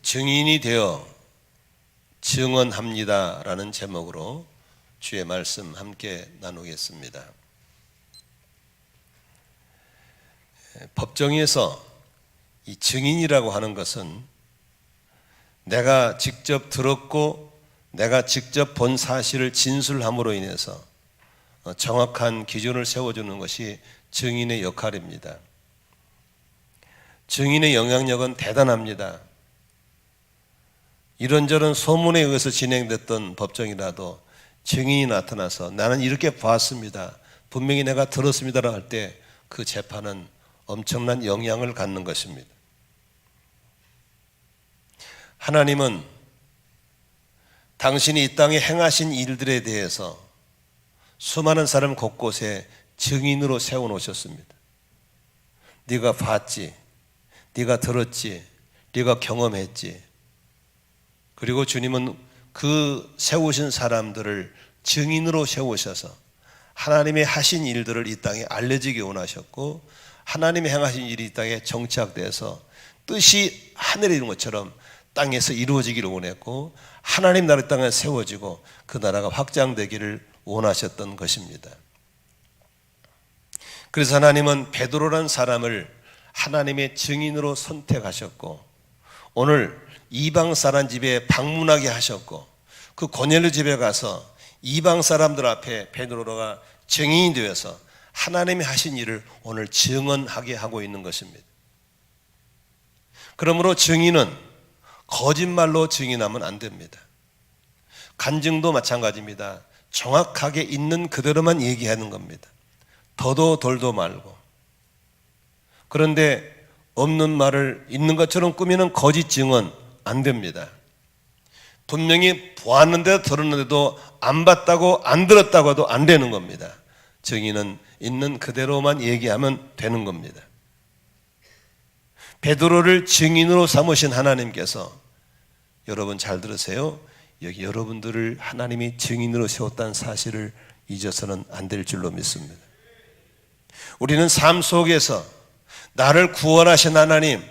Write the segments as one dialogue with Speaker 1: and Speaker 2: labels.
Speaker 1: 증인이 되어 증언합니다 라는 제목으로 주의 말씀 함께 나누겠습니다. 법정에서 이 증인이라고 하는 것은 내가 직접 들었고 내가 직접 본 사실을 진술함으로 인해서 정확한 기준을 세워주는 것이 증인의 역할입니다. 증인의 영향력은 대단합니다. 이런저런 소문에 의해서 진행됐던 법정이라도 증인이 나타나서 나는 이렇게 봤습니다, 분명히 내가 들었습니다라고 할 때 그 재판은 엄청난 영향을 갖는 것입니다. 하나님은 당신이 이 땅에 행하신 일들에 대해서 수많은 사람 곳곳에 증인으로 세워놓으셨습니다. 네가 봤지, 네가 들었지, 네가 경험했지. 그리고 주님은 그 세우신 사람들을 증인으로 세우셔서 하나님의 하신 일들을 이 땅에 알려지게 원하셨고, 하나님이 행하신 일이 이 땅에 정착돼서 뜻이 하늘에 있는 것처럼 땅에서 이루어지기를 원했고, 하나님 나라 땅에 세워지고 그 나라가 확장되기를 원하셨던 것입니다. 그래서 하나님은 베드로라는 사람을 하나님의 증인으로 선택하셨고, 오늘 이방 사람 집에 방문하게 하셨고, 그 고넬료 집에 가서 이방 사람들 앞에 베드로가 증인이 되어서 하나님이 하신 일을 오늘 증언하게 하고 있는 것입니다. 그러므로 증인은 거짓말로 증인하면 안 됩니다. 간증도 마찬가지입니다. 정확하게 있는 그대로만 얘기하는 겁니다. 더도 덜도 말고. 그런데 없는 말을 있는 것처럼 꾸미는 거짓 증언 안 됩니다. 분명히 보았는데도 들었는데도 안 봤다고 안 들었다고 해도 안 되는 겁니다. 증인은 있는 그대로만 얘기하면 되는 겁니다. 베드로를 증인으로 삼으신 하나님께서, 여러분 잘 들으세요, 여기 여러분들을 하나님이 증인으로 세웠다는 사실을 잊어서는 안 될 줄로 믿습니다. 우리는 삶 속에서 나를 구원하신 하나님,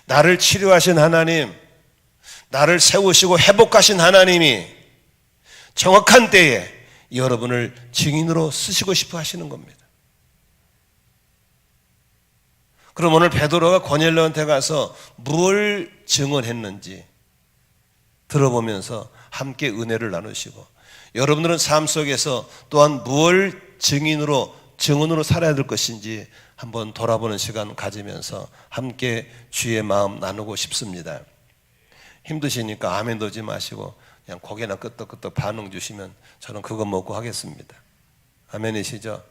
Speaker 1: 나를 치료하신 하나님, 나를 세우시고 회복하신 하나님이 정확한 때에 여러분을 증인으로 쓰시고 싶어 하시는 겁니다. 그럼 오늘 베드로가 고넬료한테 가서 뭘 증언했는지 들어보면서 함께 은혜를 나누시고, 여러분들은 삶 속에서 또한 무엇을 증언으로 살아야 될 것인지 한번 돌아보는 시간 가지면서 함께 주의 마음 나누고 싶습니다. 힘드시니까 아멘 도지 마시고 그냥 고개나 끄덕끄덕 반응 주시면 저는 그거 먹고 하겠습니다. 아멘이시죠?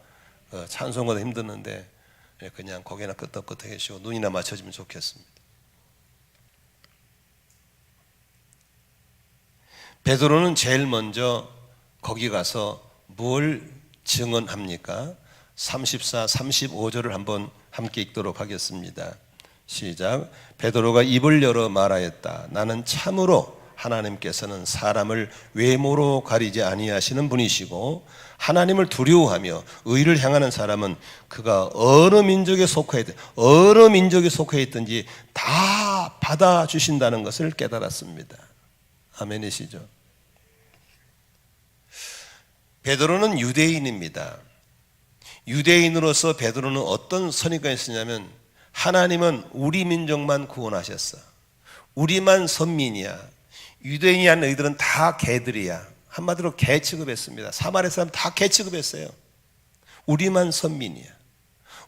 Speaker 1: 찬송가도 힘드는데 그냥 고개나 끄덕끄덕 해주시고 눈이나 맞춰주면 좋겠습니다. 베드로는 제일 먼저 거기 가서 뭘 증언합니까? 34, 35절을 한번 함께 읽도록 하겠습니다. 시작. 베드로가 입을 열어 말하였다. 나는 참으로 하나님께서는 사람을 외모로 가리지 아니하시는 분이시고, 하나님을 두려워하며 의를 향하는 사람은 그가 어느 민족에 속해 있든지 다 받아주신다는 것을 깨달았습니다. 아멘이시죠? 베드로는 유대인입니다. 유대인으로서 베드로는 어떤 선의가 있었냐면, 하나님은 우리 민족만 구원하셨어. 우리만 선민이야. 유대인이 아닌 너희들은 다 개들이야. 한마디로 개 취급했습니다. 사마리아 사람 다 개 취급했어요. 우리만 선민이야.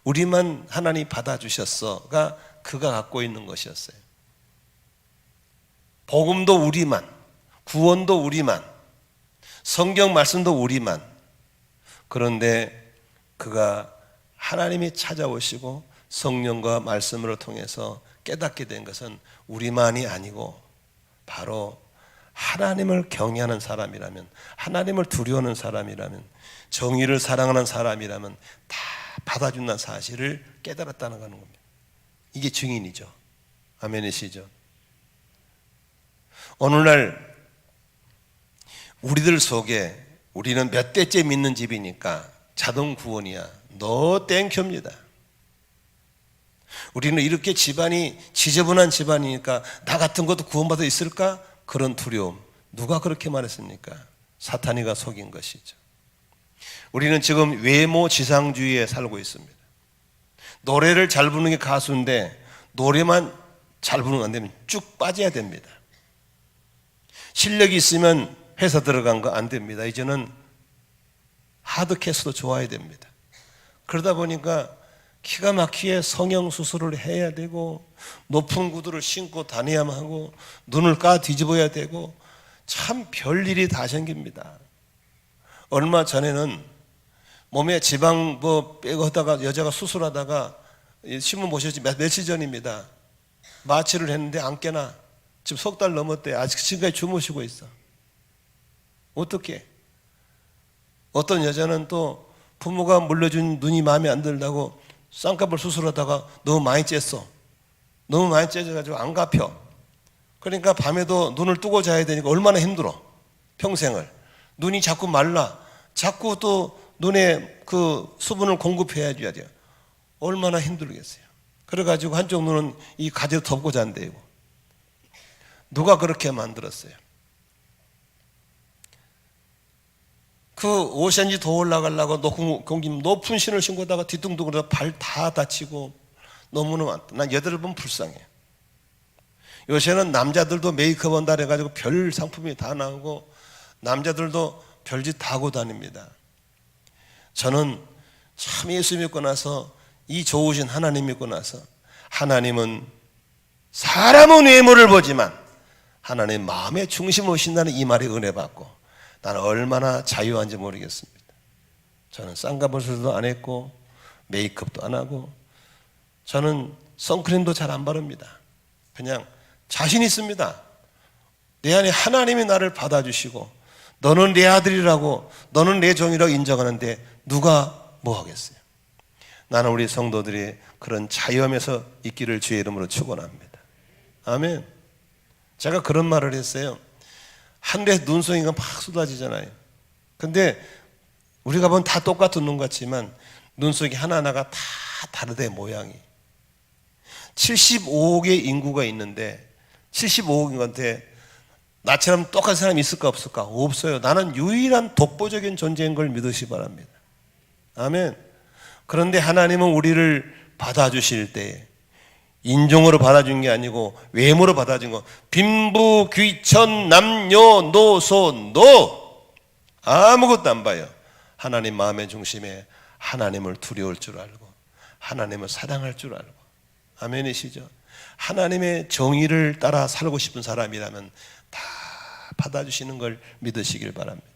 Speaker 1: 우리만 하나님 받아주셨어가 그가 갖고 있는 것이었어요. 복음도 우리만, 구원도 우리만, 성경 말씀도 우리만. 그런데 그가 하나님이 찾아오시고 성령과 말씀으로 통해서 깨닫게 된 것은 우리만이 아니고 바로 하나님을 경외하는 사람이라면, 하나님을 두려워하는 사람이라면, 정의를 사랑하는 사람이라면 다 받아준다는 사실을 깨달았다는 겁니다. 이게 증인이죠. 아멘이시죠? 오늘날 우리들 속에, 우리는 몇 대째 믿는 집이니까 자동 구원이야, 너 땡큐입니다. 우리는 이렇게 집안이 지저분한 집안이니까 나 같은 것도 구원받아 있을까? 그런 두려움. 누가 그렇게 말했습니까? 사탄이가 속인 것이죠. 우리는 지금 외모 지상주의에 살고 있습니다. 노래를 잘 부르는 게 가수인데 노래만 잘 부르는 안 되면 쭉 빠져야 됩니다. 실력이 있으면 회사 들어간 거 안 됩니다. 이제는 하드캐스도 좋아야 됩니다. 그러다 보니까 기가 막히게 성형수술을 해야 되고 높은 구두를 신고 다녀야만 하고 눈을 까 뒤집어야 되고 참 별일이 다 생깁니다. 얼마 전에는 몸에 지방 빼고 하다가 여자가 수술하다가 신문 보셨지? 며칠 전입니다. 마취를 했는데 안 깨나. 지금 석 달 넘었대. 아직 지금까지 주무시고 있어. 어떻게? 어떤 여자는 또 부모가 물려준 눈이 마음에 안 들다고 쌍꺼풀 수술하다가 너무 많이 쬐어. 너무 많이 쬐져가지고 안 갚혀. 그러니까 밤에도 눈을 뜨고 자야 되니까 얼마나 힘들어. 평생을. 눈이 자꾸 말라. 자꾸 또 눈에 그 수분을 공급해야 돼요. 얼마나 힘들겠어요. 그래가지고 한쪽 눈은 이 가지로 덮고 잔대요. 누가 그렇게 만들었어요? 그 오션지 더 올라가려고 높은 신을 신고다가 뒤뚱뚱거려서 발 다 다치고 너무나 많다. 난 여자들 보면 불쌍해. 요새는 남자들도 메이크업 한다 해가지고 별 상품이 다 나오고 남자들도 별짓 다 하고 다닙니다. 저는 참 예수 믿고 나서 이 좋으신 하나님 믿고 나서 하나님은 사람은 외모를 보지만 하나님 마음의 중심을 오신다는 이 말에 은혜 받고 나는 얼마나 자유한지 모르겠습니다. 저는 쌍꺼풀 수술도 안 했고 메이크업도 안 하고 저는 선크림도 잘 안 바릅니다. 그냥 자신 있습니다. 내 안에 하나님이 나를 받아주시고 너는 내 아들이라고 너는 내 종이라고 인정하는데 누가 뭐 하겠어요? 나는 우리 성도들이 그런 자유함에서 있기를 주의 이름으로 축원합니다. 아멘. 제가 그런 말을 했어요. 하늘에서 눈송이가 막 쏟아지잖아요. 근데 우리가 보면 다 똑같은 눈 같지만 눈송이 하나하나가 다 다르대 모양이. 75억의 인구가 있는데 75억인한테 나처럼 똑같은 사람이 있을까 없을까? 없어요. 나는 유일한 독보적인 존재인 걸 믿으시 바랍니다. 아멘. 그런데 하나님은 우리를 받아주실 때 인종으로 받아준 게 아니고 외모로 받아준 거. 빈부 귀천 남녀노소 노 아무것도 안 봐요. 하나님 마음의 중심에 하나님을 두려울 줄 알고 하나님을 사랑할 줄 알고. 아멘이시죠? 하나님의 정의를 따라 살고 싶은 사람이라면 다 받아주시는 걸 믿으시길 바랍니다.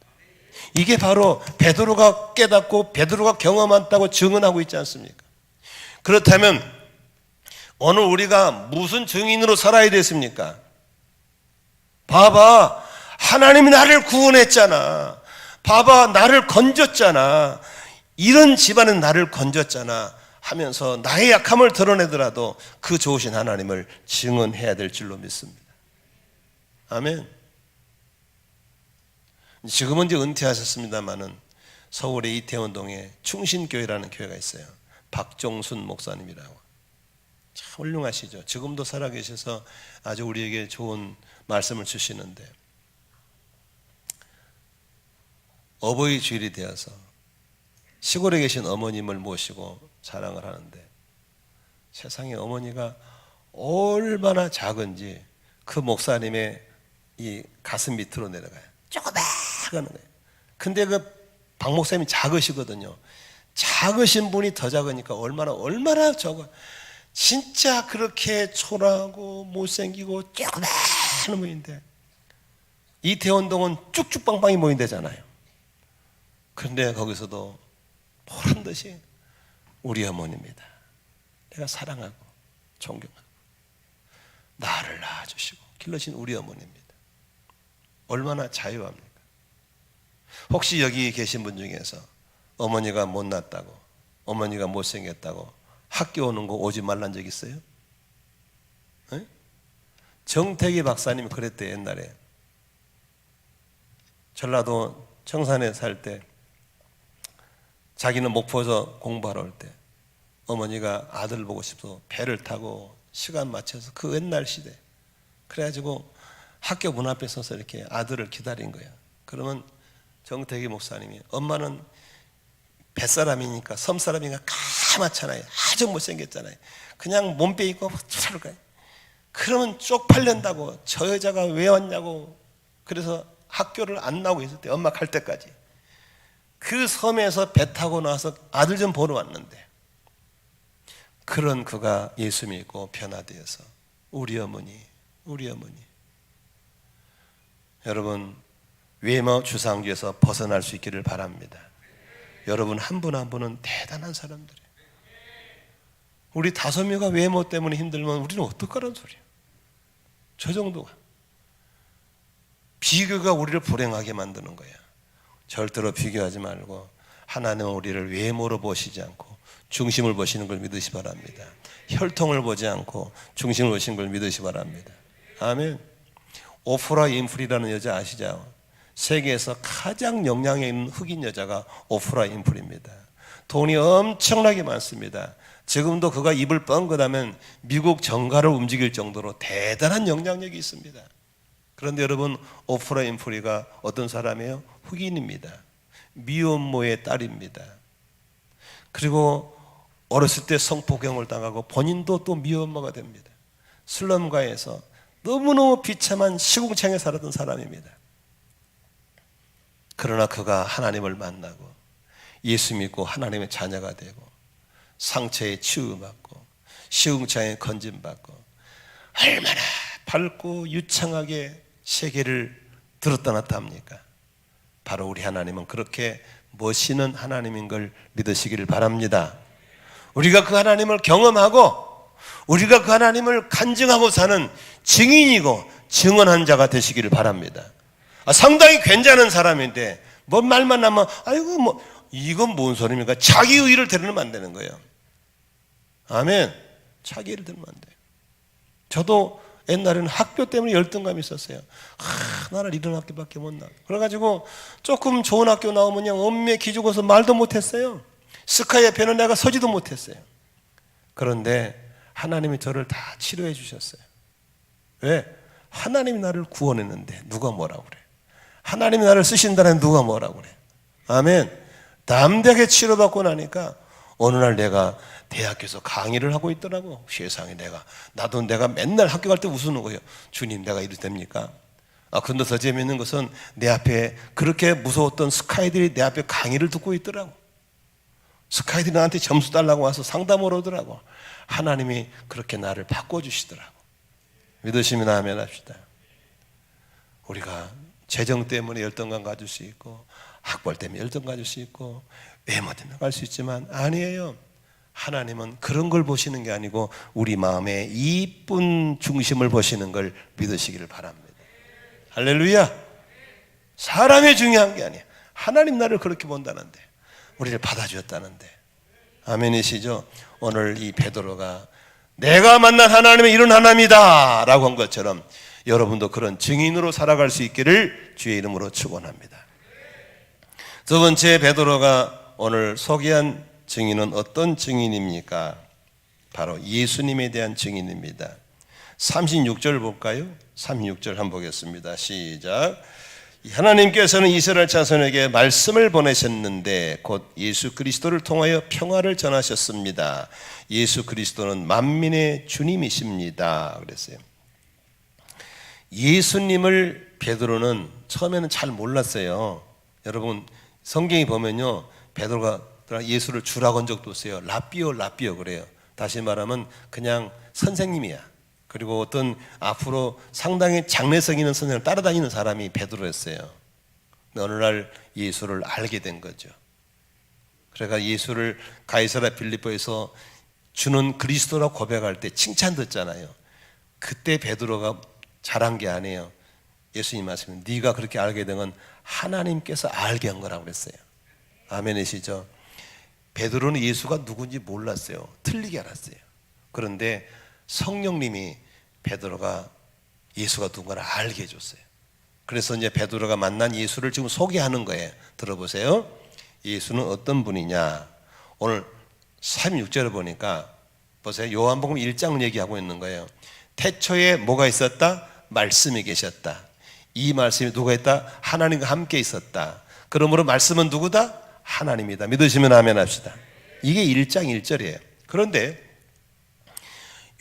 Speaker 1: 이게 바로 베드로가 깨닫고 베드로가 경험한다고 증언하고 있지 않습니까? 그렇다면 오늘 우리가 무슨 증인으로 살아야 됐습니까? 봐봐, 하나님이 나를 구원했잖아. 봐봐, 나를 건졌잖아. 이런 집안은 나를 건졌잖아 하면서 나의 약함을 드러내더라도 그 좋으신 하나님을 증언해야 될 줄로 믿습니다. 아멘. 지금은 이제 은퇴하셨습니다마는 서울의 이태원동에 충신교회라는 교회가 있어요. 박종순 목사님이라고. 참 훌륭하시죠. 지금도 살아계셔서 아주 우리에게 좋은 말씀을 주시는데 어버이 주일이 되어서 시골에 계신 어머님을 모시고 자랑을 하는데 세상에 어머니가 얼마나 작은지 그 목사님의 이 가슴 밑으로 내려가요. 조그마한 거예요. 근데 그 박 목사님이 작으시거든요. 작으신 분이 더 작으니까 얼마나 적어. 진짜 그렇게 초라하고 못생기고 조그마한 분인데 이태원동은 쭉쭉 빵빵이 모인대잖아요. 근데 거기서도 보란 듯이 우리 어머니입니다. 내가 사랑하고 존경하고 나를 낳아주시고 길러신 우리 어머니입니다. 얼마나 자유합니까? 혹시 여기 계신 분 중에서 어머니가 못났다고 어머니가 못생겼다고 학교 오는 거 오지 말란 적 있어요? 네? 정태기 박사님이 그랬대. 옛날에 전라도 청산에 살 때 자기는 목포에서 공부하러 올 때 어머니가 아들 보고 싶어서 배를 타고 시간 맞춰서 그 옛날 시대 그래가지고 학교 문 앞에 서서 이렇게 아들을 기다린 거야. 그러면 정태기 목사님이 엄마는 뱃사람이니까 섬사람이니까 까맣잖아요. 아주 못생겼잖아요. 그냥 몸빼 입고 차를 가요. 그러면 쪽팔린다고 저 여자가 왜 왔냐고 그래서 학교를 안 나오고 있을 때 엄마 갈 때까지 그 섬에서 배 타고 나와서 아들 좀 보러 왔는데 그런 그가 예수 믿고 변화되어서 우리 어머니 여러분 외모 주상주에서 벗어날 수 있기를 바랍니다. 여러분 한 분 한 분은 대단한 사람들이에요. 우리 5명가 외모 때문에 힘들면 우리는 어떡하란 소리야. 저 정도가 비교가 우리를 불행하게 만드는 거야. 절대로 비교하지 말고 하나님은 우리를 외모로 보시지 않고 중심을 보시는 걸 믿으시 바랍니다. 혈통을 보지 않고 중심을 보시는 걸 믿으시 바랍니다. 아멘. 오프라 윈프리라는 여자 아시죠? 세계에서 가장 영향력 있는 흑인 여자가 오프라 윈프리입니다. 돈이 엄청나게 많습니다. 지금도 그가 입을 뻥긋하면 미국 정가를 움직일 정도로 대단한 영향력이 있습니다. 그런데 여러분 오프라 윈프리가 어떤 사람이에요? 흑인입니다. 미혼모의 딸입니다. 그리고 어렸을 때 성폭행을 당하고 본인도 또 미혼모가 됩니다. 슬럼가에서 너무너무 비참한 시궁창에 살았던 사람입니다. 그러나 그가 하나님을 만나고 예수 믿고 하나님의 자녀가 되고 상처에 치유받고 시궁창에 건짐받고 얼마나 밝고 유창하게 세계를 들었다 놨다 합니까? 바로 우리 하나님은 그렇게 멋있는 하나님인 걸 믿으시기를 바랍니다. 우리가 그 하나님을 경험하고 우리가 그 하나님을 간증하고 사는 증인이고 증언한 자가 되시기를 바랍니다. 상당히 괜찮은 사람인데 뭔 말만 하면 아이고 뭐 이건 뭔 소리입니까? 자기 의의를 드러내면 안 되는 거예요. 아멘. 자기 의의를 드러내면 안 돼요. 저도 옛날에는 학교 때문에 열등감이 있었어요. 나를 이런 학교밖에 못 나. 그래가지고 조금 좋은 학교 나오면 그냥 엄매 기죽어서 말도 못했어요. 스카이 옆에는 내가 서지도 못했어요. 그런데 하나님이 저를 다 치료해 주셨어요. 왜? 하나님이 나를 구원했는데 누가 뭐라고 그래? 하나님이 나를 쓰신다는 누가 뭐라고 그래? 아멘. 담대하게 치료받고 나니까 어느 날 내가 대학교에서 강의를 하고 있더라고. 세상에 나도 내가 맨날 학교 갈 때 웃는 거예요. 주님 내가 이래도 됩니까? 근데 더 재미있는 것은 내 앞에 그렇게 무서웠던 스카이들이 내 앞에 강의를 듣고 있더라고. 스카이들이 나한테 점수 달라고 와서 상담을 오더라고. 하나님이 그렇게 나를 바꿔주시더라고. 믿으시면 아멘 합시다. 우리가 재정 때문에 열등감 가질 수 있고 학벌 때문에 열등 가질 수 있고 외모 때문에 갈 수 있지만 아니에요. 하나님은 그런 걸 보시는 게 아니고 우리 마음의 이쁜 중심을 보시는 걸 믿으시기를 바랍니다. 할렐루야. 사람이 중요한 게 아니야. 하나님 나를 그렇게 본다는데 우리를 받아주었다는데 아멘이시죠? 오늘 이 베드로가 내가 만난 하나님은 이런 하나님이다 라고 한 것처럼 여러분도 그런 증인으로 살아갈 수 있기를 주의 이름으로 축원합니다. 두 번째 베드로가 오늘 소개한 증인은 어떤 증인입니까? 바로 예수님에 대한 증인입니다. 36절 볼까요? 36절 한번 보겠습니다. 시작. 하나님께서는 이스라엘 자손에게 말씀을 보내셨는데 곧 예수 그리스도를 통하여 평화를 전하셨습니다. 예수 그리스도는 만민의 주님이십니다. 그랬어요. 예수님을 베드로는 처음에는 잘 몰랐어요. 여러분 성경에 보면요, 베드로가 예수를 주라고 한 적도 없어요. 라삐오 그래요. 다시 말하면 그냥 선생님이야. 그리고 어떤 앞으로 상당히 장래성 있는 선생님을 따라다니는 사람이 베드로였어요. 어느 날 예수를 알게 된 거죠. 그러니까 예수를 가이사랴 빌립보에서 주는 그리스도라고 고백할 때 칭찬 듣잖아요. 그때 베드로가 잘한 게 아니에요. 예수님 말씀은 네가 그렇게 알게 된 건 하나님께서 알게 한 거라고 그랬어요. 아멘이시죠? 베드로는 예수가 누군지 몰랐어요. 틀리게 알았어요. 그런데 성령님이 베드로가 예수가 누군가를 알게 해줬어요. 그래서 이제 베드로가 만난 예수를 지금 소개하는 거예요. 들어보세요. 예수는 어떤 분이냐? 오늘 36절을 보니까 보세요. 요한복음 1장 얘기하고 있는 거예요. 태초에 뭐가 있었다? 말씀이 계셨다. 이 말씀이 누가 있다? 하나님과 함께 있었다. 그러므로 말씀은 누구다? 하나님이다. 믿으시면 아멘 합시다. 이게 1장 1절이에요. 그런데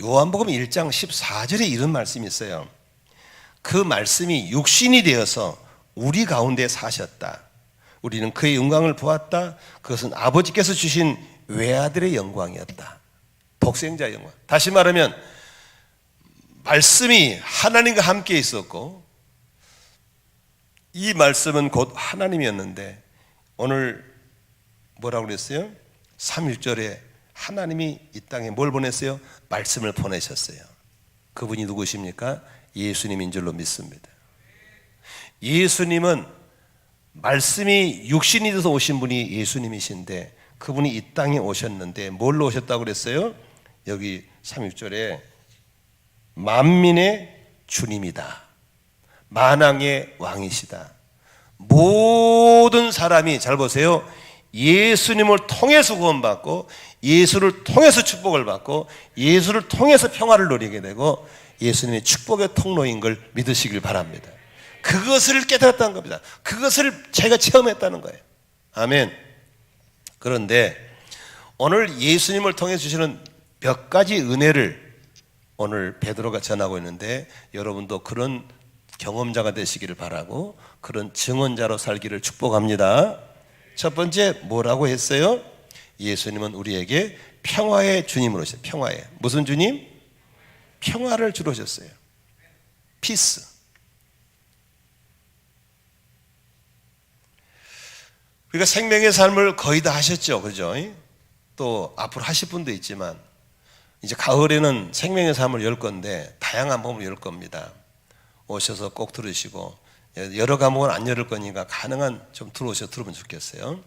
Speaker 1: 요한복음 1장 14절에 이런 말씀이 있어요. 그 말씀이 육신이 되어서 우리 가운데 사셨다. 우리는 그의 영광을 보았다. 그것은 아버지께서 주신 외아들의 영광이었다. 독생자의 영광. 다시 말하면 말씀이 하나님과 함께 있었고 이 말씀은 곧 하나님이었는데 오늘 뭐라고 그랬어요? 31절에 하나님이 이 땅에 뭘 보냈어요? 말씀을 보내셨어요. 그분이 누구십니까? 예수님인 줄로 믿습니다. 예수님은 말씀이 육신이 돼서 오신 분이 예수님이신데 그분이 이 땅에 오셨는데 뭘로 오셨다고 그랬어요? 여기 36절에 만민의 주님이다. 만왕의 왕이시다. 모든 사람이 잘 보세요. 예수님을 통해서 구원받고 예수를 통해서 축복을 받고 예수를 통해서 평화를 누리게 되고 예수님의 축복의 통로인 걸 믿으시길 바랍니다. 그것을 깨달았다는 겁니다. 그것을 제가 체험했다는 거예요. 아멘. 그런데 오늘 예수님을 통해 주시는 몇 가지 은혜를 오늘 베드로가 전하고 있는데 여러분도 그런 경험자가 되시기를 바라고 그런 증언자로 살기를 축복합니다. 첫 번째 뭐라고 했어요? 예수님은 우리에게 평화의 주님으로 오셨어요. 평화의 무슨 주님? 평화를 주러 오셨어요. 피스. 우리가 생명의 삶을 거의 다 하셨죠. 그죠? 또 앞으로 하실 분도 있지만 이제 가을에는 생명의 삶을 열 건데 다양한 법을 열 겁니다. 오셔서 꼭 들으시고 여러 과목은 안 열을 거니까 가능한 좀 들어오셔서 들으면 좋겠어요.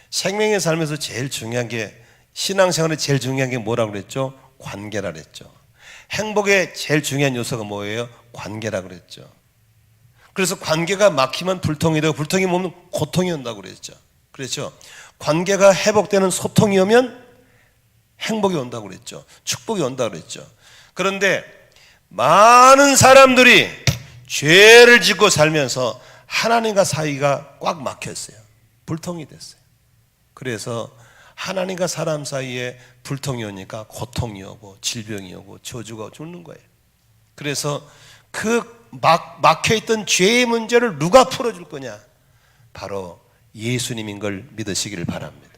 Speaker 1: 생명의 삶에서 제일 중요한 게 신앙생활에 제일 중요한 게 뭐라고 그랬죠? 관계라 그랬죠. 행복의 제일 중요한 요소가 뭐예요? 관계라 그랬죠. 그래서 관계가 막히면 불통이 되고 불통이 오면 고통이 온다고 그랬죠. 그렇죠. 관계가 회복되는 소통이 오면 행복이 온다고 그랬죠. 축복이 온다고 그랬죠. 그런데 많은 사람들이 죄를 짓고 살면서 하나님과 사이가 꽉 막혔어요. 불통이 됐어요. 그래서 하나님과 사람 사이에 불통이 오니까 고통이 오고 질병이 오고 저주가 죽는 거예요. 그래서 그 막혀있던 죄의 문제를 누가 풀어줄 거냐? 바로 예수님인 걸 믿으시기를 바랍니다.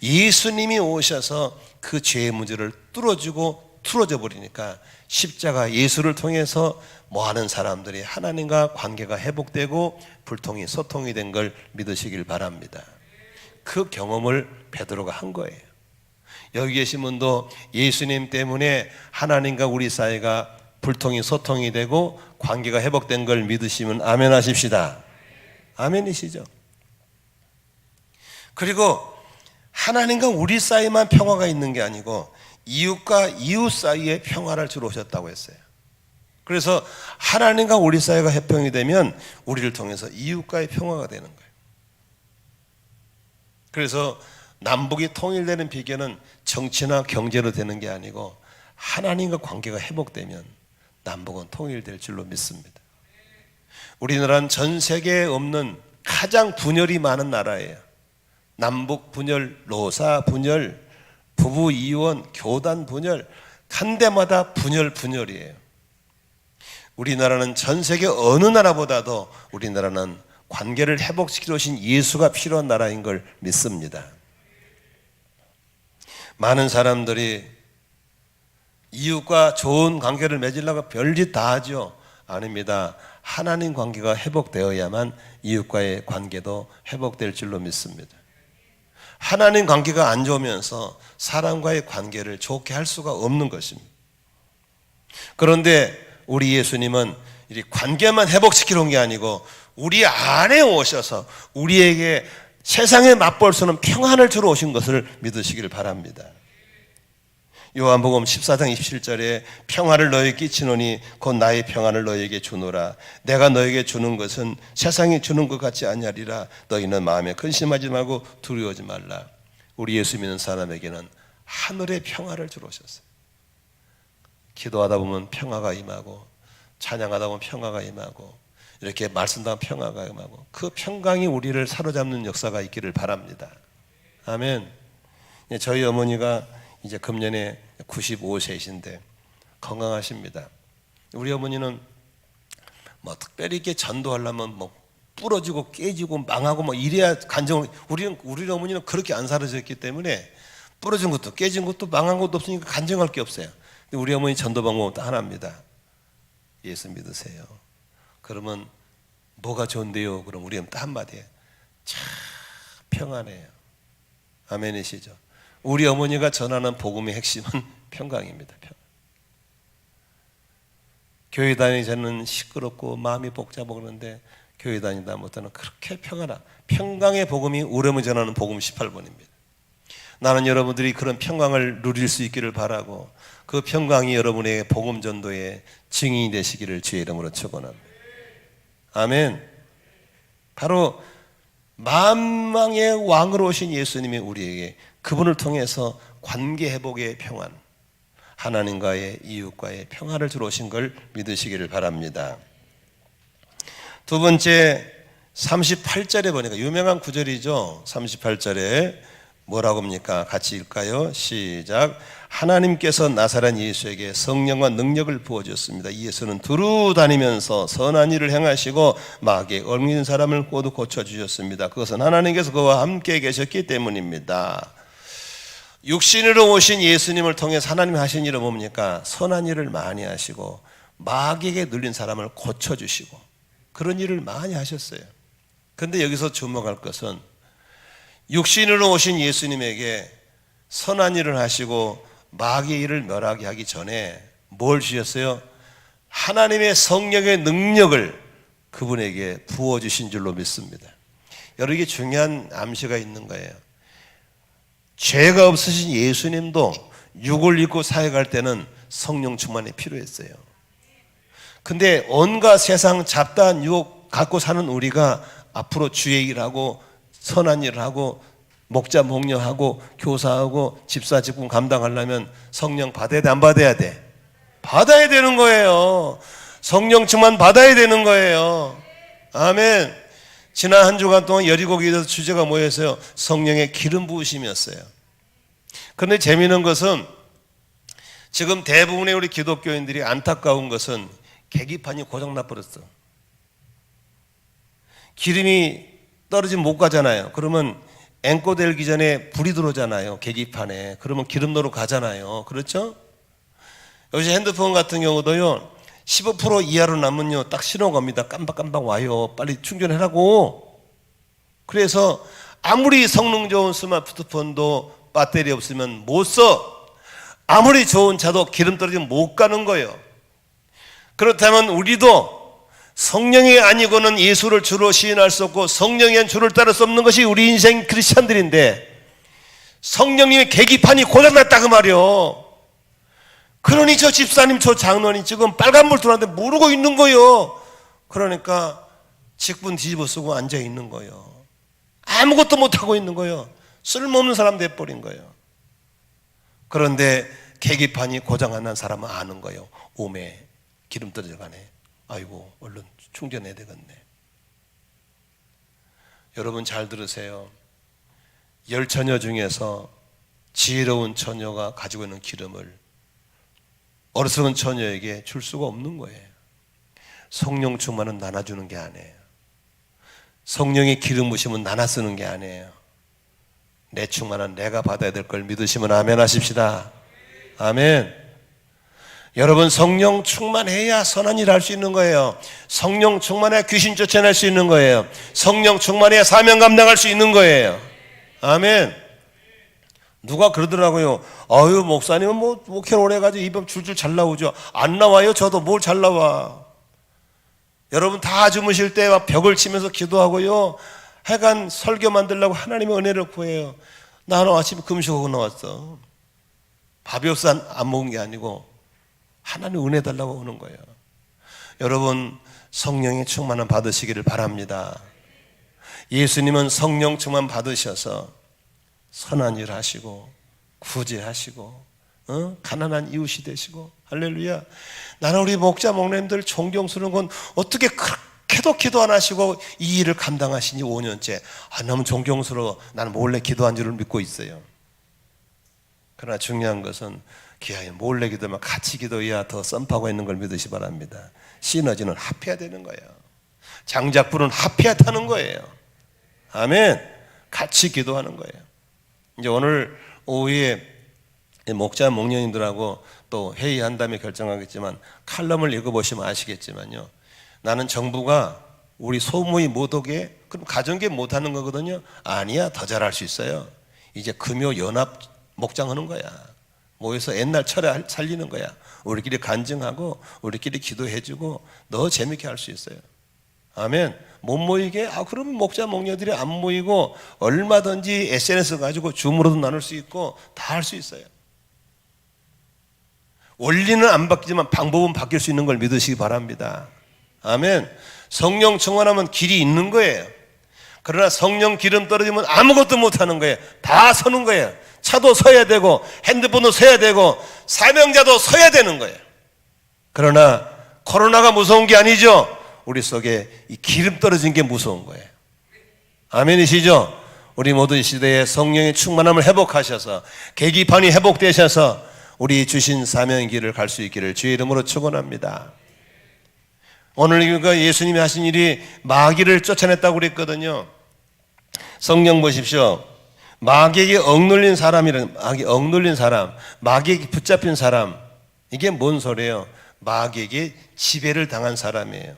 Speaker 1: 예수님이 오셔서 그 죄의 문제를 뚫어주고 틀어져 버리니까 십자가 예수를 통해서 뭐하는 사람들이 하나님과 관계가 회복되고 불통이 소통이 된 걸 믿으시길 바랍니다. 그 경험을 베드로가 한 거예요. 여기 계신 분도 예수님 때문에 하나님과 우리 사이가 불통이 소통이 되고 관계가 회복된 걸 믿으시면 아멘 하십시다. 아멘이시죠? 그리고 하나님과 우리 사이만 평화가 있는 게 아니고 이웃과 이웃 사이에 평화를 주러 오셨다고 했어요. 그래서 하나님과 우리 사이가 회평이 되면 우리를 통해서 이웃과의 평화가 되는 거예요. 그래서 남북이 통일되는 비결은 정치나 경제로 되는 게 아니고 하나님과 관계가 회복되면 남북은 통일될 줄로 믿습니다. 우리나라는 전 세계에 없는 가장 분열이 많은 나라예요. 남북 분열, 노사 분열, 부부 이혼, 교단 분열, 한 데마다 분열이에요. 우리나라는 전 세계 어느 나라보다도 우리나라는 관계를 회복시키러 오신 예수가 필요한 나라인 걸 믿습니다. 많은 사람들이 이웃과 좋은 관계를 맺으려고 별짓 다 하죠. 아닙니다. 하나님 관계가 회복되어야만 이웃과의 관계도 회복될 줄로 믿습니다. 하나님 관계가 안 좋으면서 사람과의 관계를 좋게 할 수가 없는 것입니다. 그런데 우리 예수님은 이 관계만 회복시키러 온 게 아니고 우리 안에 오셔서 우리에게 세상에 맛볼 수 없는 평안을 주러 오신 것을 믿으시길 바랍니다. 요한복음 14장 27절에 평화를 너에게 끼치노니 곧 나의 평안을 너에게 주노라. 내가 너에게 주는 것은 세상이 주는 것 같지 아니하리라. 너희는 마음에 근심하지 말고 두려워하지 말라. 우리 예수 믿는 사람에게는 하늘의 평화를 주러 오셨어요. 기도하다 보면 평화가 임하고, 찬양하다 보면 평화가 임하고, 이렇게 말씀하면 평화가 임하고, 그 평강이 우리를 사로잡는 역사가 있기를 바랍니다. 아멘. 저희 어머니가 이제 금년에 95세이신데 건강하십니다. 우리 어머니는 뭐 특별히 이렇게 전도하려면 뭐 부러지고 깨지고 망하고 뭐 이래야 간증을, 우리 어머니는 그렇게 안 살아졌기 때문에 부러진 것도 깨진 것도 망한 것도 없으니까 간증할 게 없어요. 근데 우리 어머니 전도 방법은 딱 하나입니다. 예수 믿으세요. 그러면 뭐가 좋은데요? 그럼 우리 어머니 딱 한마디에 참 평안해요. 아멘이시죠? 우리 어머니가 전하는 복음의 핵심은 평강입니다. 교회 다니기 전에는 시끄럽고 마음이 복잡하고 그러는데 교회 다니다 못하는 그렇게 평강의 복음이 우리 어머니 전하는 복음 18번입니다. 나는 여러분들이 그런 평강을 누릴 수 있기를 바라고, 그 평강이 여러분의 복음 전도의 증인이 되시기를 주의 이름으로 축원합니다. 아멘. 바로 만왕의 왕으로 오신 예수님이 우리에게 그분을 통해서 관계 회복의 평안, 하나님과의 이웃과의 평화를 주러 오신 걸 믿으시기를 바랍니다. 두 번째, 38절에 보니까 유명한 구절이죠. 38절에 뭐라고 합니까? 같이 읽까요? 시작. 하나님께서 나사렛 예수에게 성령과 능력을 부어주셨습니다. 이 예수는 두루 다니면서 선한 일을 행하시고 마귀에 얽매인 사람을 모두 고쳐주셨습니다. 그것은 하나님께서 그와 함께 계셨기 때문입니다. 육신으로 오신 예수님을 통해서 하나님이 하신 일은 뭡니까? 선한 일을 많이 하시고 마귀에게 눌린 사람을 고쳐주시고 그런 일을 많이 하셨어요. 그런데 여기서 주목할 것은 육신으로 오신 예수님에게 선한 일을 하시고 마귀의 일을 멸하게 하기 전에 뭘 주셨어요? 하나님의 성령의 능력을 그분에게 부어주신 줄로 믿습니다. 여러분, 이게 중요한 암시가 있는 거예요. 죄가 없으신 예수님도 육을 입고 사역할 때는 성령 충만이 필요했어요. 근데 온갖 세상 잡다한 유혹 갖고 사는 우리가 앞으로 주의 일하고 선한 일을 하고 목자 목녀하고 교사하고 집사 직분 감당하려면 성령 받아야 돼, 안 받아야 돼? 받아야 되는 거예요. 성령 충만 받아야 되는 거예요. 아멘. 지난 한 주간 동안 여리고기에서 주제가 뭐였어요? 성령의 기름 부으심이었어요. 그런데 재미있는 것은 지금 대부분의 우리 기독교인들이 안타까운 것은 계기판이 고장나 버렸어. 기름이 떨어지면 못 가잖아요. 그러면 앵꼬 들기 전에 불이 들어오잖아요. 계기판에. 그러면 기름 넣으러 가잖아요. 그렇죠? 요새 핸드폰 같은 경우도요, 15% 이하로 남으면요 딱 신호가 옵니다. 깜박깜박 와요. 빨리 충전하라고. 그래서 아무리 성능 좋은 스마트폰도 배터리 없으면 못 써. 아무리 좋은 차도 기름 떨어지면 못 가는 거예요. 그렇다면 우리도 성령이 아니고는 예수를 주로 시인할 수 없고 성령이 아닌 주를 따를 수 없는 것이 우리 인생 크리스찬들인데, 성령님의 계기판이 고장났다 그 말이요. 그러니 저 집사님 저 장로님 지금 빨간불 들어왔는데 모르고 있는 거예요. 그러니까 직분 뒤집어 쓰고 앉아 있는 거예요. 아무것도 못하고 있는 거예요. 쓸모없는 사람 돼버린 거예요. 그런데 계기판이 고장 안 난 사람은 아는 거예요. 오메 기름 떨어져가네. 아이고 얼른 충전해야 되겠네. 여러분 잘 들으세요. 10처녀 중에서 지혜로운 처녀가 가지고 있는 기름을 어리석은 처녀에게 줄 수가 없는 거예요. 성령 충만은 나눠주는 게 아니에요. 성령의 기름 부으심은 나눠 쓰는 게 아니에요. 내 충만은 내가 받아야 될 걸 믿으시면 아멘 하십시다. 아멘. 여러분, 성령 충만해야 선한 일을 할 수 있는 거예요. 성령 충만해야 귀신 쫓아낼 수 있는 거예요. 성령 충만해야 사명 감당할 수 있는 거예요. 아멘. 누가 그러더라고요. 아유 목사님은 뭐 목회를 오래 가지고 입에 줄줄 잘 나오죠. 안 나와요. 저도 뭘 잘 나와. 여러분 다 주무실 때 막 벽을 치면서 기도하고요, 하여간 설교 만들려고 하나님의 은혜를 구해요. 나는 아침에 금식하고 나왔어. 밥이 없어 안 먹은 게 아니고 하나님 은혜 달라고 오는 거예요. 여러분 성령의 충만을 받으시기를 바랍니다. 예수님은 성령 충만 받으셔서 선한 일 하시고 구제하시고 가난한 이웃이 되시고. 할렐루야. 나는 우리 목자 목님들 존경스러운 건 어떻게 그렇게도 기도 안 하시고 이 일을 감당하시니 5년째. 너무 존경스러워. 나는 몰래 기도한 줄을 믿고 있어요. 그러나 중요한 것은 기아에 몰래 기도만 같이 기도해야 더 썸파고 있는 걸 믿으시 바랍니다. 시너지는 합해야 되는 거예요. 장작불은 합해야 타는 거예요. 아멘. 같이 기도하는 거예요. 이제 오늘 오후에 목자 목녀님들하고 또 회의한 다음에 결정하겠지만 칼럼을 읽어보시면 아시겠지만요, 나는 정부가 우리 소모의 못 오게, 그럼 가정교회 못하는 거거든요. 아니야, 더 잘할 수 있어요. 이제 금요 연합 목장하는 거야. 모여서 옛날 철회 살리는 거야. 우리끼리 간증하고 우리끼리 기도해주고 더 재밌게 할 수 있어요. 아멘. 못 모이게? 그러면 목자 목녀들이 안 모이고 얼마든지 SNS 가지고 줌으로도 나눌 수 있고 다 할 수 있어요. 원리는 안 바뀌지만 방법은 바뀔 수 있는 걸 믿으시기 바랍니다. 아멘. 성령 충만하면 길이 있는 거예요. 그러나 성령 기름 떨어지면 아무것도 못하는 거예요. 다 서는 거예요. 차도 서야 되고 핸드폰도 서야 되고 사명자도 서야 되는 거예요. 그러나 코로나가 무서운 게 아니죠. 우리 속에 이 기름 떨어진 게 무서운 거예요. 아멘이시죠? 우리 모든 시대에 성령의 충만함을 회복하셔서 계기판이 회복되셔서 우리 주신 사명의 길을 갈 수 있기를 주의 이름으로 축원합니다. 오늘 예수님이 하신 일이 마귀를 쫓아냈다고 그랬거든요. 성령 보십시오. 마귀에게 억눌린 사람이란, 억눌린 사람, 마귀에게 붙잡힌 사람, 이게 뭔 소리예요? 마귀에게 지배를 당한 사람이에요.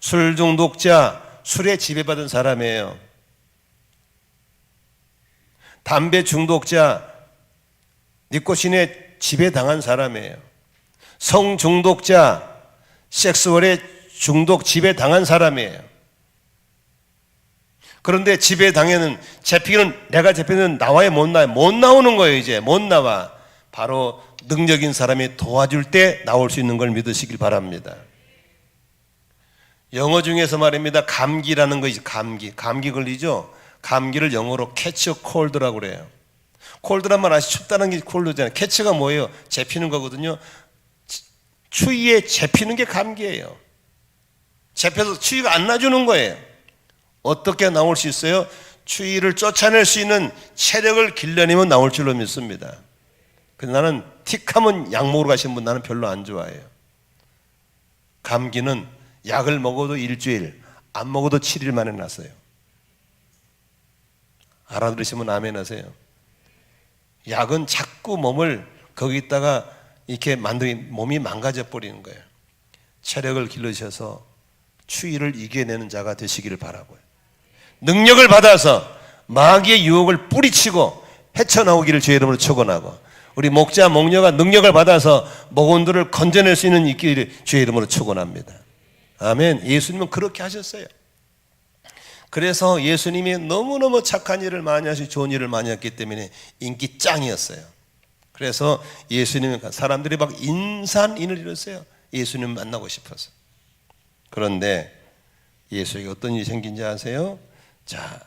Speaker 1: 술 중독자, 술에 지배받은 사람이에요. 담배 중독자, 니코틴에 지배당한 사람이에요. 성 중독자, 섹스월에 중독 지배당한 사람이에요. 그런데 지배당해는 내가 잡히는 나와야 못 나와요. 못 나오는 거예요. 이제 못 나와. 바로 능력인 사람이 도와줄 때 나올 수 있는 걸 믿으시길 바랍니다. 영어 중에서 말입니다. 감기라는 거, 감기 걸리죠? 감기를 영어로 캐치 콜드라고 그래요. 콜드란 말 아시? 춥다는 게 콜드잖아요. 캐치가 뭐예요? 잡히는 거거든요. 추위에 잡히는 게 감기예요. 잡혀서 추위가 안 나주는 거예요. 어떻게 나올 수 있어요? 추위를 쫓아낼 수 있는 체력을 길러내면 나올 줄로 믿습니다. 근데 나는 틱하면 약 먹으러 가시는 분 나는 별로 안 좋아해요. 감기는 약을 먹어도 일주일, 안 먹어도 7일 만에 났어요. 알아들으시면 아멘 하세요. 약은 자꾸 몸을 거기다가 이렇게 만들면 몸이 망가져 버리는 거예요. 체력을 길러주셔서 추위를 이겨내는 자가 되시기를 바라고요. 능력을 받아서 마귀의 유혹을 뿌리치고 헤쳐나오기를 주의 이름으로 축원하고, 우리 목자 목녀가 능력을 받아서 목원들을 건져낼 수 있는 있기를 주의 이름으로 축원합니다. 아멘. 예수님은 그렇게 하셨어요. 그래서 예수님이 너무너무 착한 일을 많이 하시고 좋은 일을 많이 했기 때문에 인기 짱이었어요. 그래서 예수님은 사람들이 막 인산인을 이뤘어요. 예수님 만나고 싶어서. 그런데 예수에게 어떤 일이 생긴지 아세요? 자,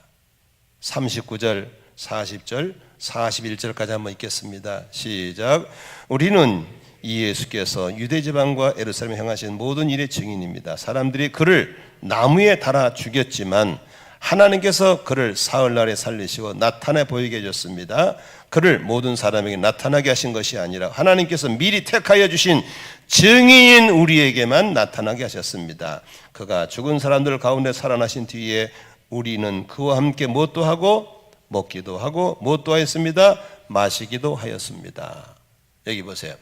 Speaker 1: 39절, 40절, 41절까지 한번 읽겠습니다. 시작. 우리는 이 예수께서 유대지방과 예루살렘에 향하신 모든 일의 증인입니다. 사람들이 그를 나무에 달아 죽였지만 하나님께서 그를 사흘날에 살리시고 나타내 보이게 해줬습니다. 그를 모든 사람에게 나타나게 하신 것이 아니라 하나님께서 미리 택하여 주신 증인인 우리에게만 나타나게 하셨습니다. 그가 죽은 사람들 가운데 살아나신 뒤에 우리는 그와 함께 무엇도 하고 먹기도 하고 무엇도 하였습니다. 마시기도 하였습니다. 여기 보세요.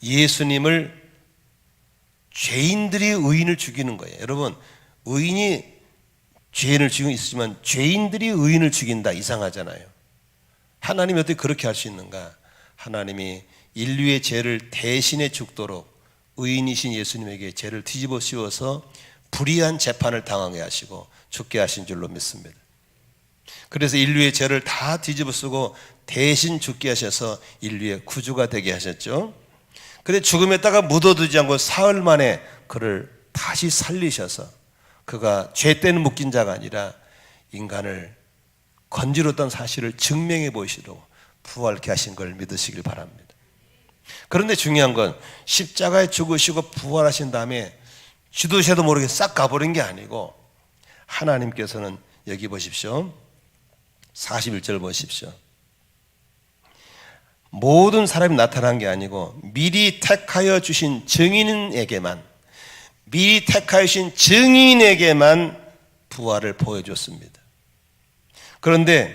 Speaker 1: 예수님을 죄인들이 의인을 죽이는 거예요. 여러분, 의인이 죄인을 죽이고 있지만 죄인들이 의인을 죽인다, 이상하잖아요. 하나님이 어떻게 그렇게 할 수 있는가? 하나님이 인류의 죄를 대신해 죽도록 의인이신 예수님에게 죄를 뒤집어 씌워서 불의한 재판을 당하게 하시고 죽게 하신 줄로 믿습니다. 그래서 인류의 죄를 다 뒤집어 쓰고 대신 죽게 하셔서 인류의 구주가 되게 하셨죠. 그런데 죽음에다가 묻어두지 않고 사흘 만에 그를 다시 살리셔서 그가 죄 때는 묶인 자가 아니라 인간을 건지렀던 사실을 증명해 보이시도록 부활케 하신 걸 믿으시길 바랍니다. 그런데 중요한 건 십자가에 죽으시고 부활하신 다음에 지도새도 모르게 싹 가버린 게 아니고 하나님께서는 여기 보십시오. 41절 보십시오. 모든 사람이 나타난 게 아니고 미리 택하여 주신 증인에게만 부활을 보여줬습니다. 그런데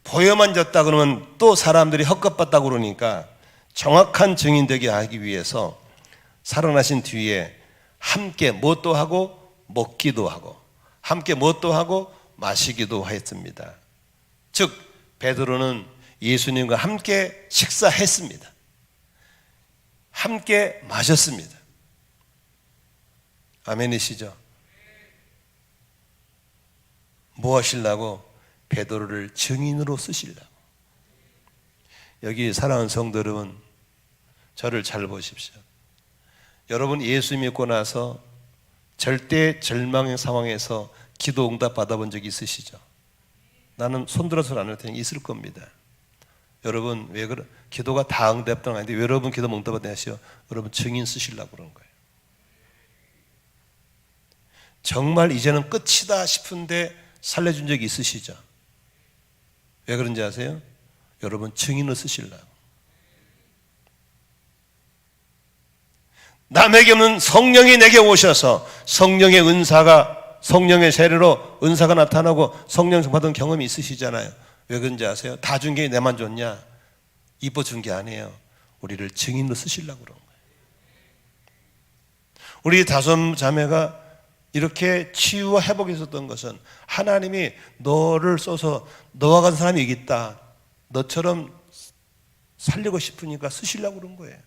Speaker 1: 보여만 줬다 그러면 또 사람들이 헛것봤다고 그러니까 정확한 증인 되게 하기 위해서 살아나신 뒤에 함께 뭣도 하고 먹기도 하고 함께 뭣도 하고 마시기도 했습니다. 즉 베드로는 예수님과 함께 식사했습니다. 함께 마셨습니다. 아멘이시죠? 뭐 하시려고? 베드로를 증인으로 쓰시려고. 여기 사랑하는 성도 여러분, 저를 잘 보십시오. 여러분 예수 믿고 나서 절대 절망의 상황에서 기도 응답 받아본 적 있으시죠? 나는 손들어서 안 할 테니 있을 겁니다. 여러분 왜 그래? 기도가 다 응답된 건 아닌데 왜 여러분 기도 응답 받냐 하시오? 여러분 증인 쓰시려고 그런 거예요. 정말 이제는 끝이다 싶은데 살려준 적이 있으시죠? 왜 그런지 아세요? 여러분 증인을 쓰시려고. 남에게 없는 성령이 내게 오셔서 성령의 은사가 성령의 세례로 은사가 나타나고 성령 받은 경험이 있으시잖아요. 왜 그런지 아세요? 다 준 게 내만 줬냐? 이뻐 준 게 아니에요. 우리를 증인으로 쓰시려고 그런 거예요. 우리 다섯 자매가 이렇게 치유와 회복이 있었던 것은 하나님이 너를 써서 너와 같은 사람이 여기 있다. 너처럼 살리고 싶으니까 쓰시려고 그런 거예요.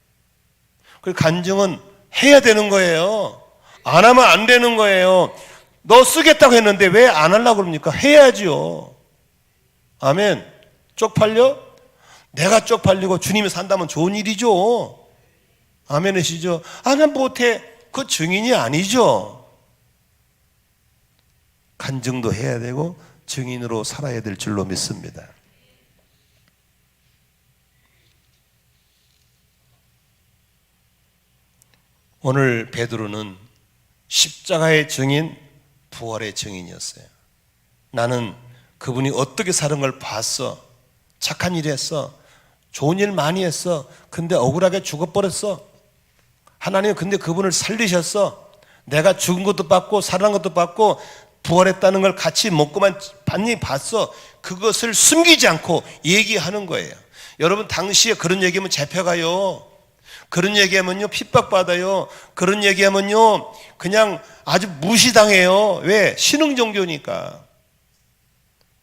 Speaker 1: 그 간증은 해야 되는 거예요. 안 하면 안 되는 거예요. 너 쓰겠다고 했는데 왜 안 하려고 그럽니까? 해야지요. 아멘. 쪽팔려? 내가 쪽팔리고 주님이 산다면 좋은 일이죠. 아멘이시죠? 아, 난 못해. 그 증인이 아니죠. 간증도 해야 되고 증인으로 살아야 될 줄로 믿습니다. 오늘 베드로는 십자가의 증인, 부활의 증인이었어요. 나는 그분이 어떻게 사는 걸 봤어. 착한 일 했어. 좋은 일 많이 했어. 근데 억울하게 죽어버렸어. 하나님은 근데 그분을 살리셨어. 내가 죽은 것도 봤고 살아난 것도 봤고 부활했다는 걸 같이 먹고만 반히 봤어. 그것을 숨기지 않고 얘기하는 거예요. 여러분 당시에 그런 얘기하면 잡혀가요. 그런 얘기하면요 핍박받아요. 그런 얘기하면요 그냥 아주 무시당해요. 왜? 신흥 종교니까.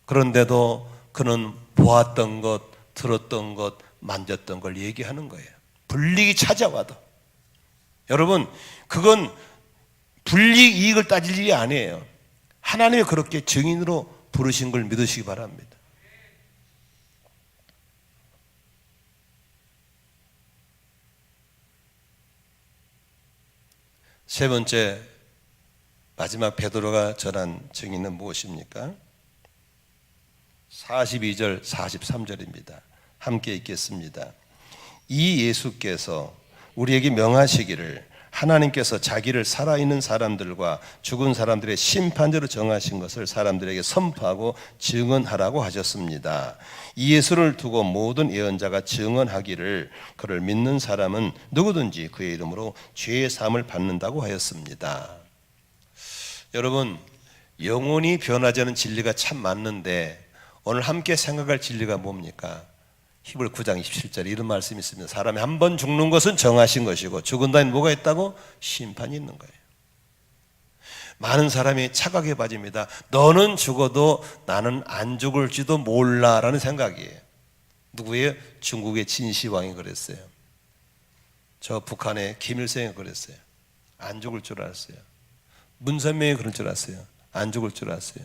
Speaker 1: 그런데도 그는 보았던 것, 들었던 것, 만졌던 걸 얘기하는 거예요. 불이익이 찾아와도. 여러분 그건 불이익 이익을 따질 일이 아니에요. 하나님이 그렇게 증인으로 부르신 걸 믿으시기 바랍니다. 세 번째 마지막 베드로가 전한 증인은 무엇입니까? 42절 43절입니다. 함께 읽겠습니다. 이 예수께서 우리에게 명하시기를 하나님께서 자기를 살아있는 사람들과 죽은 사람들의 심판자로 정하신 것을 사람들에게 선포하고 증언하라고 하셨습니다. 이 예수를 두고 모든 예언자가 증언하기를 그를 믿는 사람은 누구든지 그의 이름으로 죄의 사함을 받는다고 하였습니다. 여러분 영원히 변하지 않은 진리가 참 맞는데 오늘 함께 생각할 진리가 뭡니까? 히브리 9장 27절에 이런 말씀이 있습니다. 사람이 한 번 죽는 것은 정하신 것이고 죽은 다음에 뭐가 있다고? 심판이 있는 거예요. 많은 사람이 착각에 빠집니다. 너는 죽어도 나는 안 죽을지도 몰라라는 생각이에요. 누구예요? 중국의 진시황이 그랬어요. 저 북한의 김일성이 그랬어요. 안 죽을 줄 알았어요. 문선명이 그런 줄 알았어요. 안 죽을 줄 알았어요.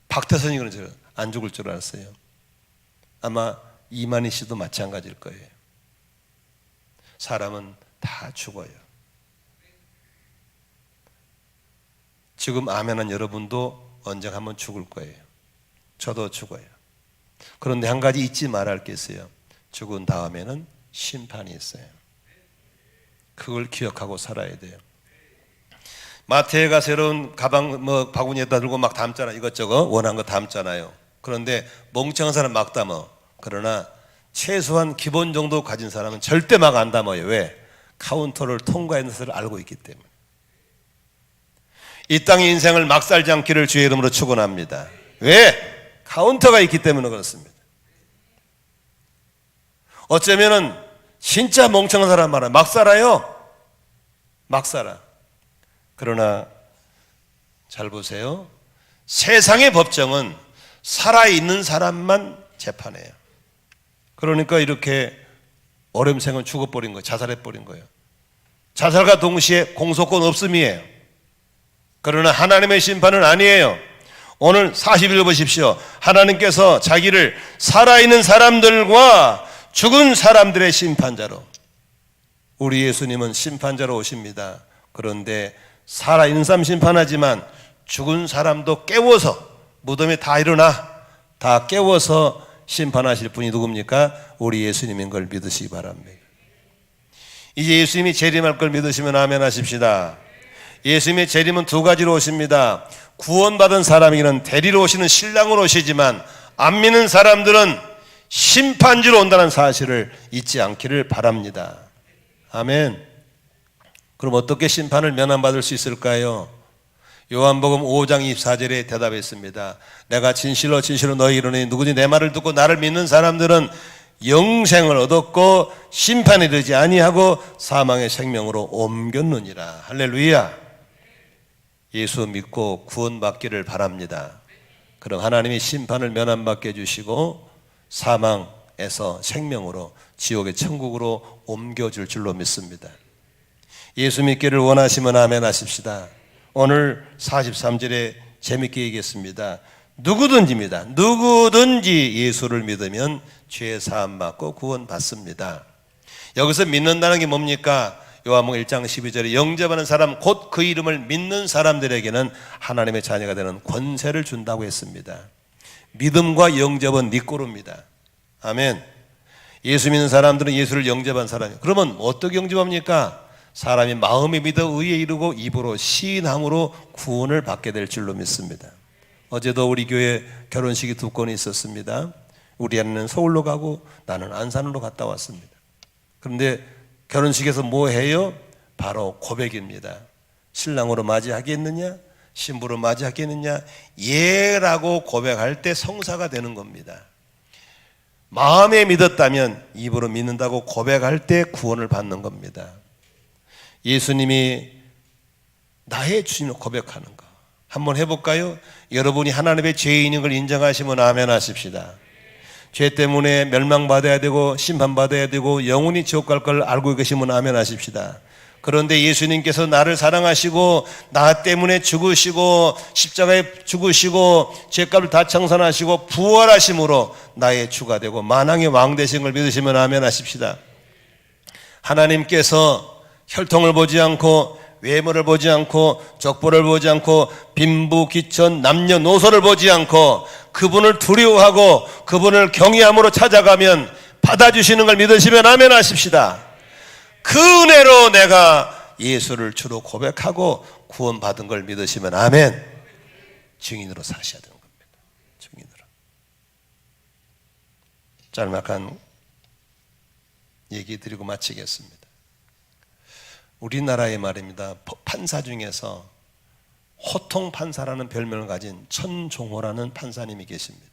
Speaker 1: 박태선이 그런 줄 알았어요. 안 죽을 줄 알았어요. 아마 이만희 씨도 마찬가지일 거예요. 사람은 다 죽어요. 지금 아멘한 여러분도 언젠가 한번 죽을 거예요. 저도 죽어요. 그런데 한 가지 잊지 말할 게 있어요. 죽은 다음에는 심판이 있어요. 그걸 기억하고 살아야 돼요. 마태가 새로운 가방 바구니에다 들고 막 담잖아. 이것저것 원한 거 담잖아요. 그런데 멍청한 사람 막 담아. 그러나 최소한 기본 정도 가진 사람은 절대 막 안 담아요. 왜? 카운터를 통과했는 것을 알고 있기 때문에. 이 땅의 인생을 막 살지 않기를 주의 이름으로 축원합니다. 왜? 카운터가 있기 때문에 그렇습니다. 어쩌면은 진짜 멍청한 사람 말아. 막 살아요. 막 살아. 그러나 잘 보세요. 세상의 법정은 살아있는 사람만 재판해요. 그러니까 이렇게 어림생은 죽어버린 거예요. 자살해버린 거예요. 자살과 동시에 공소권 없음이에요. 그러나 하나님의 심판은 아니에요. 오늘 41절 보십시오. 하나님께서 자기를 살아있는 사람들과 죽은 사람들의 심판자로, 우리 예수님은 심판자로 오십니다. 그런데 살아있는 사람 심판하지만 죽은 사람도 깨워서, 무덤에 다 일어나 다 깨워서 심판하실 분이 누굽니까? 우리 예수님인 걸 믿으시기 바랍니다. 이제 예수님이 재림할 걸 믿으시면 아멘 하십시다. 예수님의 재림은 두 가지로 오십니다. 구원받은 사람에게는 데리러 오시는 신랑으로 오시지만 안 믿는 사람들은 심판주로 온다는 사실을 잊지 않기를 바랍니다. 아멘. 그럼 어떻게 심판을 면함받을 수 있을까요? 요한복음 5장 24절에 대답했습니다. 내가 진실로 진실로 너희 이르노니 누구든지 내 말을 듣고 나를 믿는 사람들은 영생을 얻었고 심판에 이르지 아니하고 사망의 생명으로 옮겼느니라. 할렐루야. 예수 믿고 구원받기를 바랍니다. 그럼 하나님이 심판을 면함받게 해주시고 사망에서 생명으로 지옥의 천국으로 옮겨줄 줄로 믿습니다. 예수 믿기를 원하시면 아멘 하십시다. 오늘 43절에 재밌게 얘기했습니다. 누구든지입니다. 누구든지 예수를 믿으면 죄 사함 받고 구원 받습니다. 여기서 믿는다는 게 뭡니까? 요한복음 1장 12절에 영접하는 사람 곧 그 이름을 믿는 사람들에게는 하나님의 자녀가 되는 권세를 준다고 했습니다. 믿음과 영접은 니꼬로입니다. 아멘. 예수 믿는 사람들은 예수를 영접한 사람이에요. 그러면 어떻게 영접합니까? 사람이 마음에 믿어 의에 이르고 입으로 시인함으로 구원을 받게 될 줄로 믿습니다. 어제도 우리 교회 결혼식이 두 건이 있었습니다. 우리 아내는 서울로 가고 나는 안산으로 갔다 왔습니다. 그런데 결혼식에서 뭐 해요? 바로 고백입니다. 신랑으로 맞이하겠느냐? 신부로 맞이하겠느냐? 예라고 고백할 때 성사가 되는 겁니다. 마음에 믿었다면 입으로 믿는다고 고백할 때 구원을 받는 겁니다. 예수님이 나의 주님을 고백하는 거 한번 해볼까요? 여러분이 하나님의 죄인인 걸 인정하시면 아멘 하십시다. 죄 때문에 멸망받아야 되고 심판받아야 되고 영원히 지옥 갈 걸 알고 계시면 아멘 하십시다. 그런데 예수님께서 나를 사랑하시고 나 때문에 죽으시고 십자가에 죽으시고 죄값을 다 청산하시고 부활하심으로 나의 주가 되고 만왕의 왕 되신 걸 믿으시면 아멘 하십시다. 하나님께서 혈통을 보지 않고 외모를 보지 않고 족보를 보지 않고 빈부 귀천 남녀노소를 보지 않고 그분을 두려워하고 그분을 경외함으로 찾아가면 받아주시는 걸 믿으시면 아멘 하십시다. 그 은혜로 내가 예수를 주로 고백하고 구원받은 걸 믿으시면 아멘. 증인으로 사셔야 되는 겁니다. 증인으로. 짤막한 얘기 드리고 마치겠습니다. 우리나라의 말입니다. 판사 중에서 호통 판사라는 별명을 가진 천종호라는 판사님이 계십니다.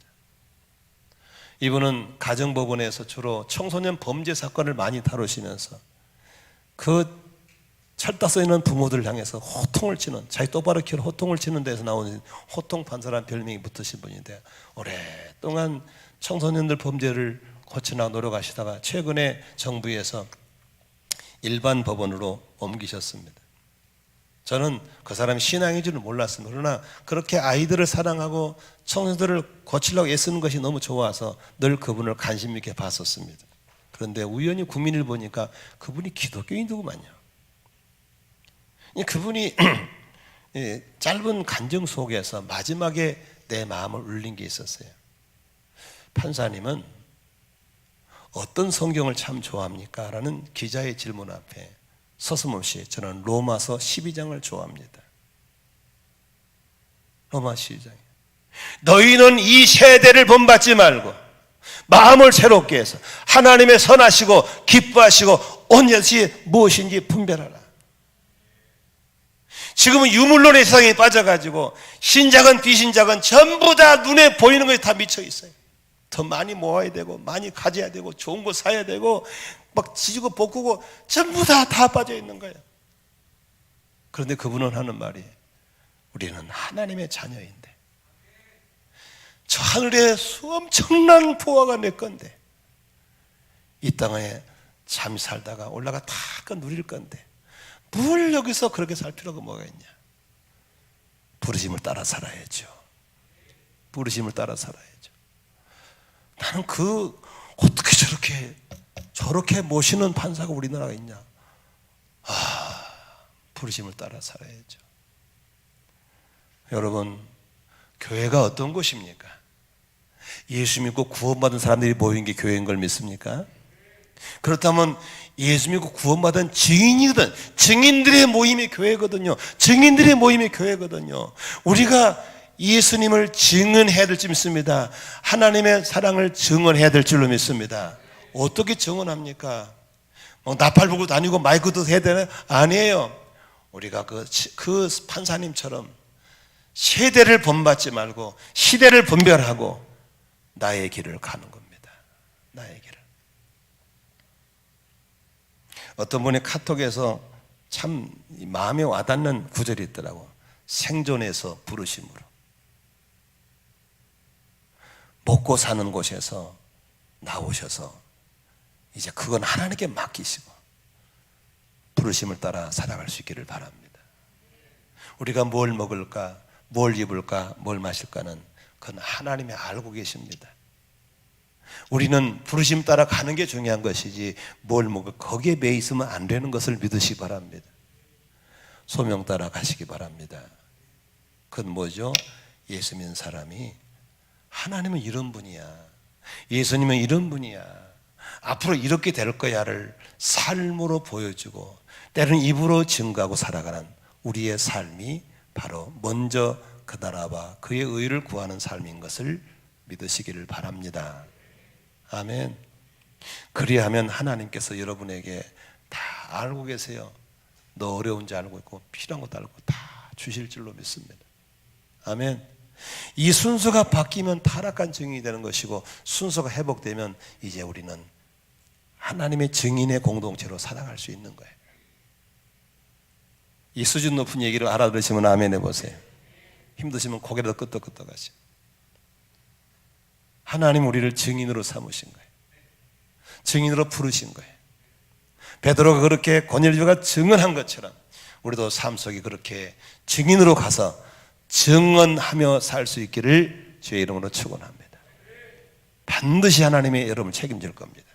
Speaker 1: 이분은 가정법원에서 주로 청소년 범죄 사건을 많이 다루시면서 그 철다 써 있는 부모들을 향해서 호통을 치는, 자기 똑바로 키울 호통을 치는 데서 나오는 호통 판사라는 별명이 붙으신 분인데 오랫동안 청소년들 범죄를 고치려고 노력하시다가 최근에 정부에서 일반 법원으로 옮기셨습니다. 저는 그 사람이 신앙인 줄은 몰랐습니다. 그러나 그렇게 아이들을 사랑하고 청소년들을 고치려고 애쓰는 것이 너무 좋아서 늘 그분을 관심 있게 봤었습니다. 그런데 우연히 국민을 보니까 그분이 기독교인이더구만요. 그분이 짧은 간증 속에서 마지막에 내 마음을 울린 게 있었어요. 판사님은 어떤 성경을 참 좋아합니까? 라는 기자의 질문 앞에 서슴없이 저는 로마서 12장을 좋아합니다. 로마 12장. 너희는 이 세대를 본받지 말고 마음을 새롭게 해서 하나님의 선하시고 기뻐하시고 온전히 무엇인지 분별하라. 지금은 유물론의 세상에 빠져가지고 신작은 비신작은 전부 다 눈에 보이는 것이 다 미쳐 있어요. 더 많이 모아야 되고 많이 가져야 되고 좋은 거 사야 되고 막 지지고 볶고 전부 다 빠져 있는 거예요. 그런데 그분은 하는 말이 우리는 하나님의 자녀인데 저 하늘에 엄청난 보화가 내 건데 이 땅에 잠시 살다가 올라가 다 누릴 건데 뭘 여기서 그렇게 살 필요가 뭐가 있냐. 부르심을 따라 살아야죠. 부르심을 따라 살아야죠. 나는 어떻게 저렇게 모시는 판사가 우리나라가 있냐. 부르심을 따라 살아야죠. 여러분, 교회가 어떤 곳입니까? 예수 믿고 구원받은 사람들이 모인 게 교회인 걸 믿습니까? 그렇다면 예수 믿고 구원받은 증인이거든. 증인들의 모임이 교회거든요. 증인들의 모임이 교회거든요. 우리가 예수님을 증언해야 될 줄 믿습니다. 하나님의 사랑을 증언해야 될 줄로 믿습니다. 어떻게 증언합니까? 나팔 불고 다니고 마이크도 해야 되나? 아니에요. 우리가 그 판사님처럼 세대를 본받지 말고 시대를 분별하고 나의 길을 가는 겁니다. 나의 길을. 어떤 분이 카톡에서 참 마음에 와닿는 구절이 있더라고. 생존에서 부르심으로. 먹고 사는 곳에서 나오셔서 이제 그건 하나님께 맡기시고 부르심을 따라 살아갈 수 있기를 바랍니다. 우리가 뭘 먹을까, 뭘 입을까, 뭘 마실까는 그건 하나님이 알고 계십니다. 우리는 부르심 따라 가는 게 중요한 것이지 뭘 먹을 거기에 매 있으면 안 되는 것을 믿으시기 바랍니다. 소명 따라 가시기 바랍니다. 그건 뭐죠? 예수 믿는 사람이 하나님은 이런 분이야, 예수님은 이런 분이야, 앞으로 이렇게 될 거야를 삶으로 보여주고 때로는 입으로 증거하고 살아가는 우리의 삶이 바로 먼저 그 나라와 그의 의를 구하는 삶인 것을 믿으시기를 바랍니다. 아멘. 그리하면 하나님께서 여러분에게 다 알고 계세요. 너 어려운지 알고 있고 필요한 것도 알고 다 주실 줄로 믿습니다. 아멘. 이 순서가 바뀌면 타락한 증인이 되는 것이고 순서가 회복되면 이제 우리는 하나님의 증인의 공동체로 살아갈 수 있는 거예요. 이 수준 높은 얘기를 알아들으시면 아멘 해보세요. 힘드시면 고개를 끄덕끄덕 하시고. 하나님 우리를 증인으로 삼으신 거예요. 증인으로 부르신 거예요. 베드로가 그렇게 고넬료가 증언한 것처럼 우리도 삶 속에 그렇게 증인으로 가서 증언하며 살 수 있기를 주의 이름으로 축원합니다. 반드시 하나님이 여러분을 책임질 겁니다.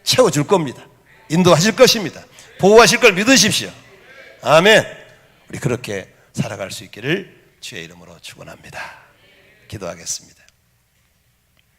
Speaker 1: 채워줄 겁니다. 인도하실 것입니다. 보호하실 걸 믿으십시오. 아멘. 우리 그렇게 살아갈 수 있기를 주의 이름으로 축원합니다. 기도하겠습니다.